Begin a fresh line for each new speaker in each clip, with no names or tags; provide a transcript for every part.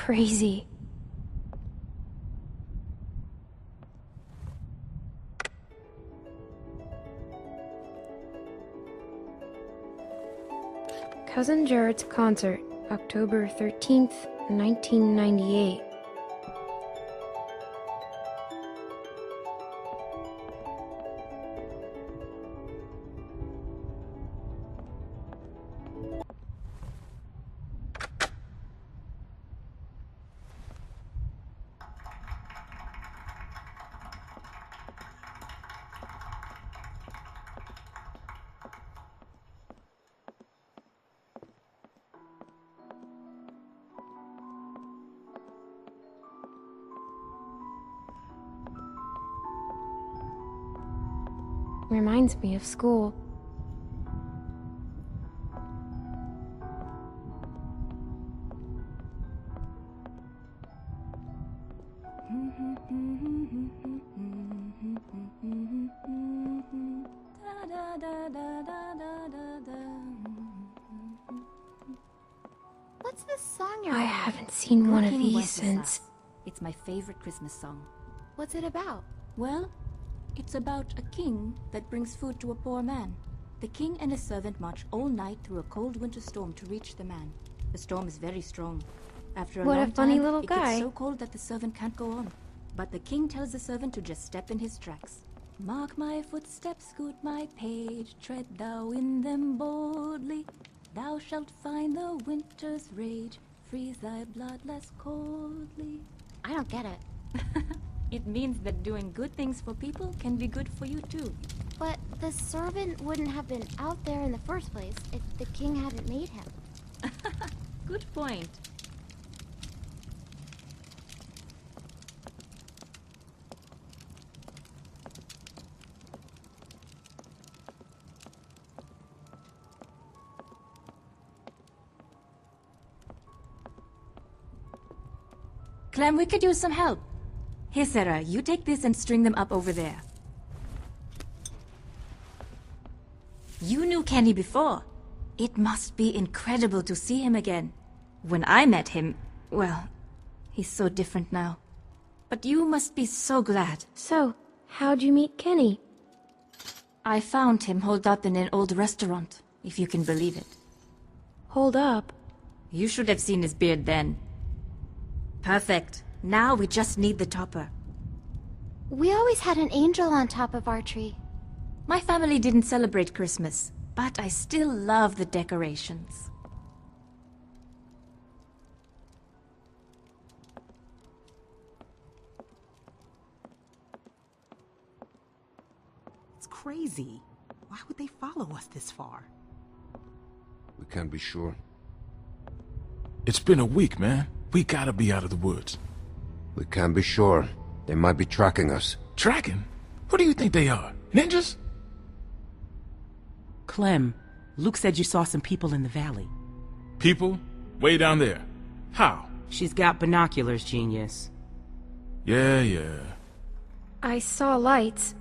crazy. Cousin Jared's concert, October 13th, 1998. Reminds me of school.
What's this song you're
I
on?
haven't seen one of
King
these
Wenceslas.
since...
It's my favorite Christmas song.
What's it about?
Well, it's about a king that brings food to a poor man. The king and his servant march all night through a cold winter storm to reach the man. The storm is very strong. After a
What a
long
funny
time,
little
it
guy.
gets so cold that the servant can't go on. But the king tells the servant to just step in his tracks. Mark my footsteps, good my page, tread thou in them boldly. Thou shalt find the winter's rage, freeze thy blood less coldly.
I don't get it.
It means that doing good things for people can be good for you too.
But the servant wouldn't have been out there in the first place if the king hadn't made him.
Good point. Clem, we could use some help. Here, Sarah, you take this and string them up over there. You knew Kenny before. It must be incredible to see him again. When I met him, well, he's so different now. But you must be so glad.
So, how'd you meet Kenny?
I found him holed up in an old restaurant, if you can believe it.
Hold up.
You should have seen his beard then. Perfect. Now we just need the topper.
We always had an angel on top of our tree.
My family didn't celebrate Christmas, but I still love the decorations.
It's crazy. Why would they follow us this far?
We can't be sure.
It's been a week, man. We gotta be out of the woods.
We can't be sure. They might be tracking us.
Tracking? Who do you think they are? Ninjas?
Clem, Luke said you saw some people in the valley.
People? Way down there. How?
She's got binoculars, genius.
Yeah.
I saw lights.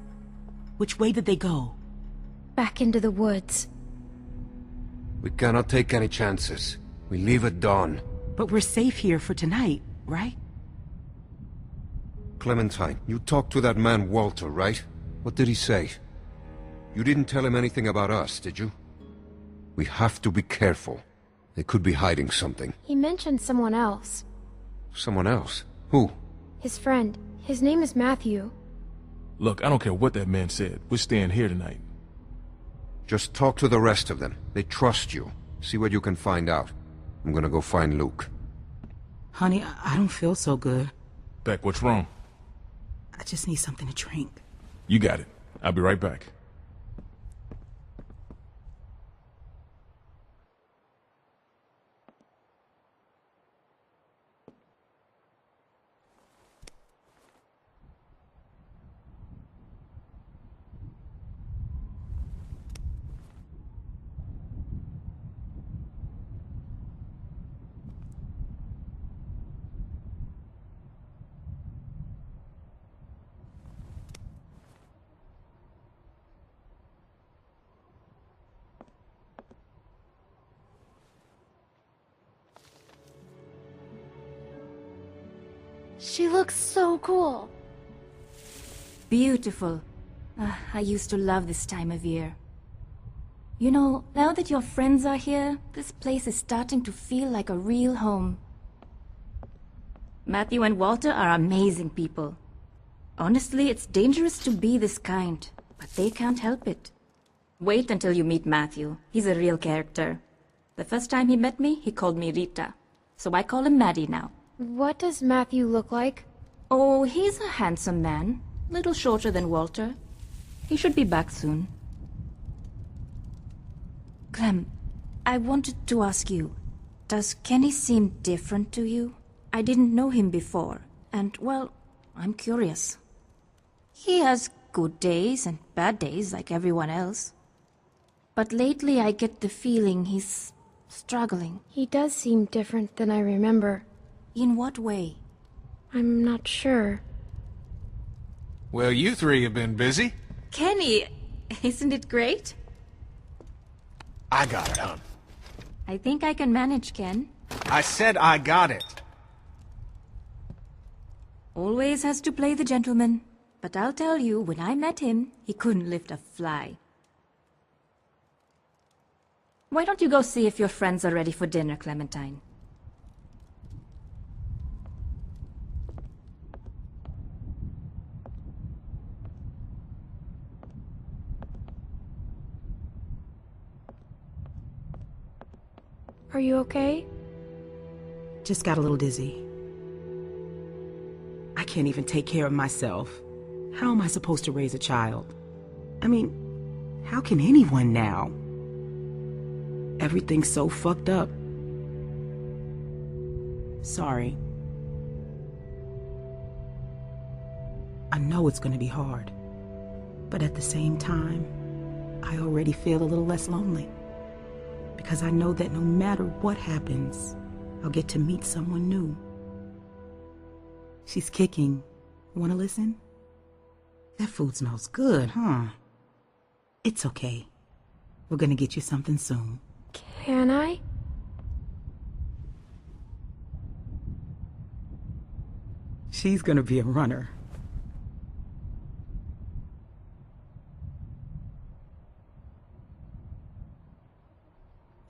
Which way did they go?
Back into the woods.
We cannot take any chances. We leave at dawn.
But we're safe here for tonight, right?
Clementine, you talked to that man Walter, right? What did he say? You didn't tell him anything about us, did you? We have to be careful. They could be hiding something.
He mentioned someone else.
Someone else? Who?
His friend. His name is Matthew.
Look, I don't care what that man said. We're staying here tonight.
Just talk to the rest of them. They trust you. See what you can find out. I'm gonna go find Luke.
Honey, I don't feel so good.
Beck, what's wrong?
I just need something to drink.
You got it. I'll be right back.
She looks so cool.
Beautiful. I used to love this time of year. You know, now that your friends are here, this place is starting to feel like a real home. Matthew and Walter are amazing people. Honestly, it's dangerous to be this kind, but they can't help it. Wait until you meet Matthew. He's a real character. The first time he met me, he called me Rita. So I call him Maddie now.
What does Matthew look like?
Oh, he's a handsome man. Little shorter than Walter. He should be back soon. Clem, I wanted to ask you, does Kenny seem different to you? I didn't know him before, and, well, I'm curious. He has good days and bad days like everyone else. But lately I get the feeling he's struggling.
He does seem different than I remember.
In what way?
I'm not sure.
Well, you three have been busy.
Kenny, isn't it great?
I got it, hon.
I think I can manage, Ken.
I said I got it.
Always has to play the gentleman. But I'll tell you, when I met him, he couldn't lift a fly. Why don't you go see if your friends are ready for dinner, Clementine?
Are you okay?
Just got a little dizzy. I can't even take care of myself. How am I supposed to raise a child? I mean, how can anyone now? Everything's so fucked up. Sorry. I know it's gonna be hard, but at the same time, I already feel a little less lonely. Because I know that no matter what happens, I'll get to meet someone new. She's kicking. Wanna listen? That food smells good, huh? It's okay. We're gonna get you something soon.
Can I?
She's gonna be a runner.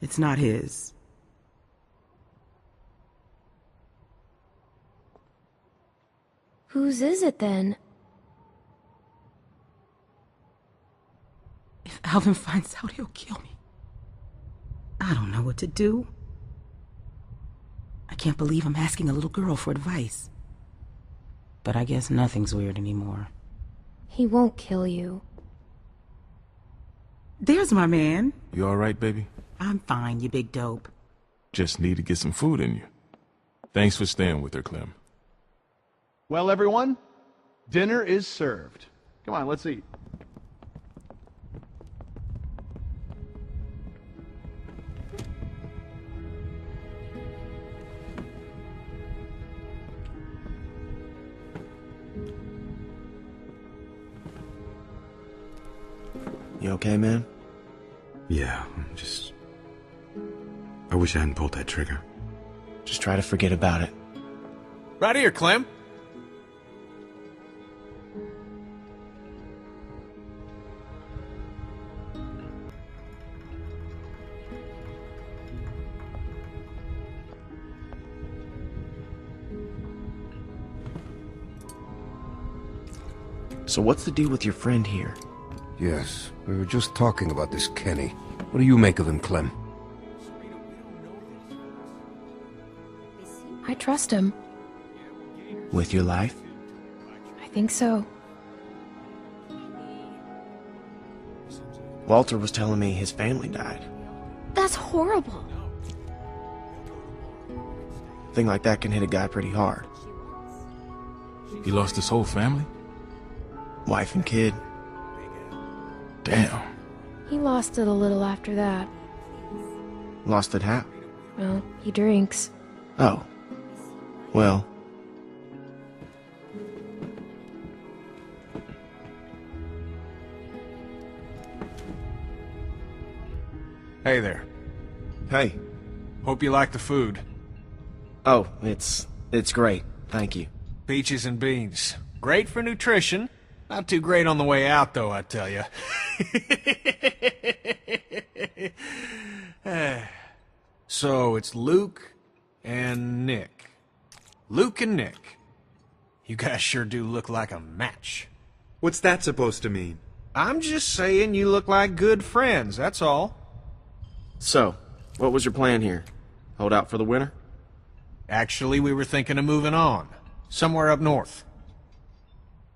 It's not his.
Whose is it then?
If Alvin finds out, he'll kill me. I don't know what to do. I can't believe I'm asking a little girl for advice. But I guess nothing's weird anymore.
He won't kill you.
There's my man.
You alright, baby?
I'm fine, you big dope.
Just need to get some food in you. Thanks for staying with her, Clem.
Well, everyone, dinner is served. Come on, let's eat.
You okay, man?
Yeah, I wish I hadn't pulled that trigger.
Just try to forget about it.
Right here, Clem.
So what's the deal with your friend here?
Yes, we were just talking about this Kenny. What do you make of him, Clem?
I trust him.
With your life?
I think so.
Walter was telling me his family died.
That's horrible.
A thing like that can hit a guy pretty hard.
He lost his whole family?
Wife and kid.
Damn.
He lost it a little after that.
Lost it how?
Well, he drinks.
Oh. Well.
Hey there.
Hey.
Hope you like the food.
Oh, it's great. Thank you.
Peaches and beans. Great for nutrition. Not too great on the way out, though, I tell you. So, it's Luke and Nick. Luke and Nick. You guys sure do look like a match.
What's that supposed to mean?
I'm just saying you look like good friends, that's all.
So, what was your plan here? Hold out for the winter?
Actually, we were thinking of moving on. Somewhere up north.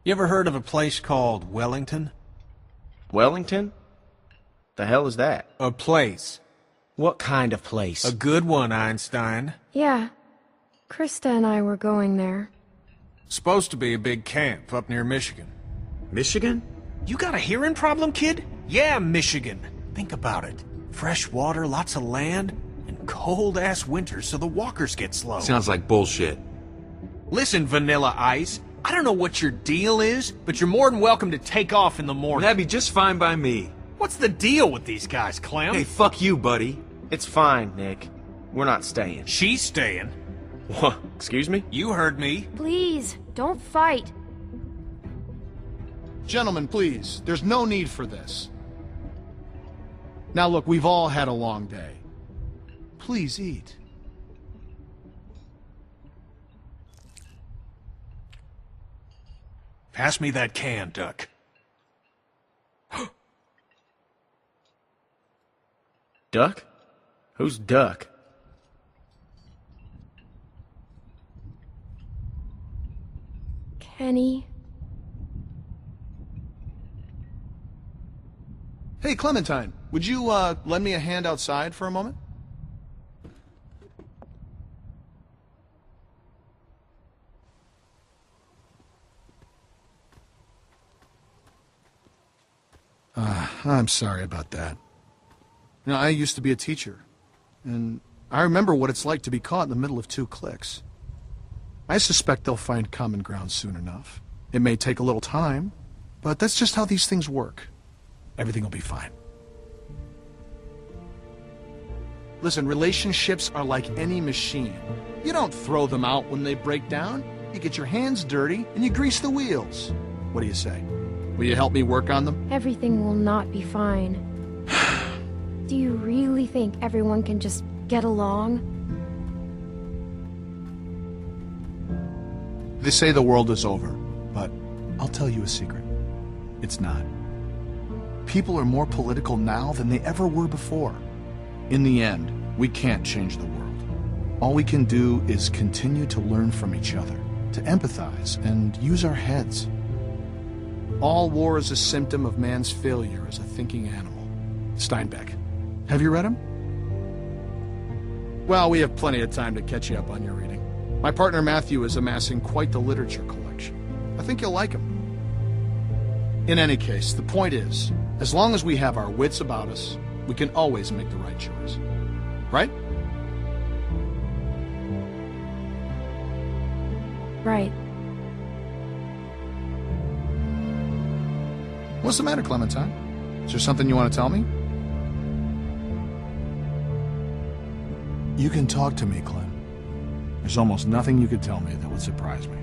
You ever heard of a place called Wellington?
Wellington? The hell is that?
A place.
What kind of place?
A good one, Einstein.
Yeah. Krista and I were going there.
Supposed to be a big camp up near Michigan.
Michigan?
You got a hearing problem, kid? Yeah, Michigan. Think about it. Fresh water, lots of land, and cold-ass winters so the walkers get slow.
Sounds like bullshit.
Listen, Vanilla Ice, I don't know what your deal is, but you're more than welcome to take off in the morning.
That'd be just fine by me.
What's the deal with these guys, Clem?
Hey, fuck you, buddy.
It's fine, Nick. We're not staying.
She's staying.
What? Excuse me?
You heard me.
Please, don't fight.
Gentlemen, please. There's no need for this. Now look, we've all had a long day. Please eat.
Pass me that can, Duck.
Duck? Who's Duck?
Kenny.
Hey, Clementine, would you, lend me a hand outside for a moment? I'm sorry about that. You know, I used to be a teacher, and I remember what it's like to be caught in the middle of two cliques. I suspect they'll find common ground soon enough. It may take a little time, but that's just how these things work. Everything will be fine. Listen, relationships are like any machine. You don't throw them out when they break down. You get your hands dirty and you grease the wheels. What do you say? Will you help me work on them?
Everything will not be fine. Do you really think everyone can just get along?
They say the world is over, but I'll tell you a secret. It's not. People are more political now than they ever were before. In the end, we can't change the world. All we can do is continue to learn from each other, to empathize, and use our heads. All war is a symptom of man's failure as a thinking animal. Steinbeck. Have you read him? Well, we have plenty of time to catch you up on your reading. My partner Matthew is amassing quite the literature collection. I think you'll like him. In any case, the point is, as long as we have our wits about us, we can always make the right choice. Right?
Right.
What's the matter, Clementine? Is there something you want to tell me? You can talk to me, Clem. There's almost nothing you could tell me that would surprise me.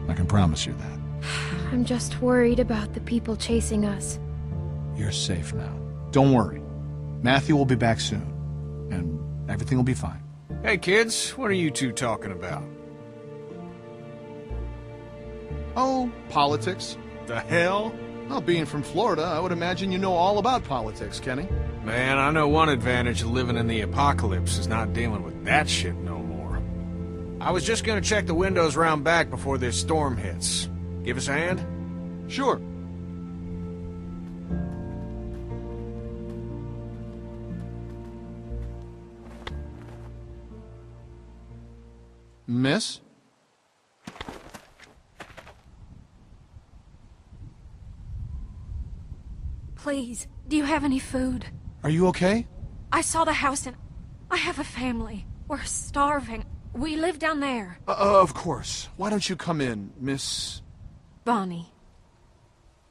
I can promise you that.
I'm just worried about the people chasing us.
You're safe now. Don't worry. Matthew will be back soon, and everything will be fine.
Hey, kids, what are you two talking about?
Oh, politics.
The hell?
Well, being from Florida, I would imagine you know all about politics, Kenny.
Man, I know one advantage of living in the apocalypse is not dealing with that shit no more. I was just gonna check the windows round back before this storm hits. Give us a hand?
Sure. Miss?
Please, do you have any food?
Are you okay?
I saw the house and I have a family. We're starving. We live down there.
Of course. Why don't you come in, Miss...
Bonnie.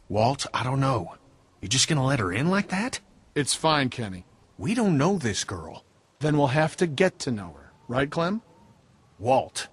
Walt, I don't know. You just gonna let her in like that?
It's fine, Kenny.
We don't know this girl.
Then we'll have to get to know her. Right, Clem?
Walt,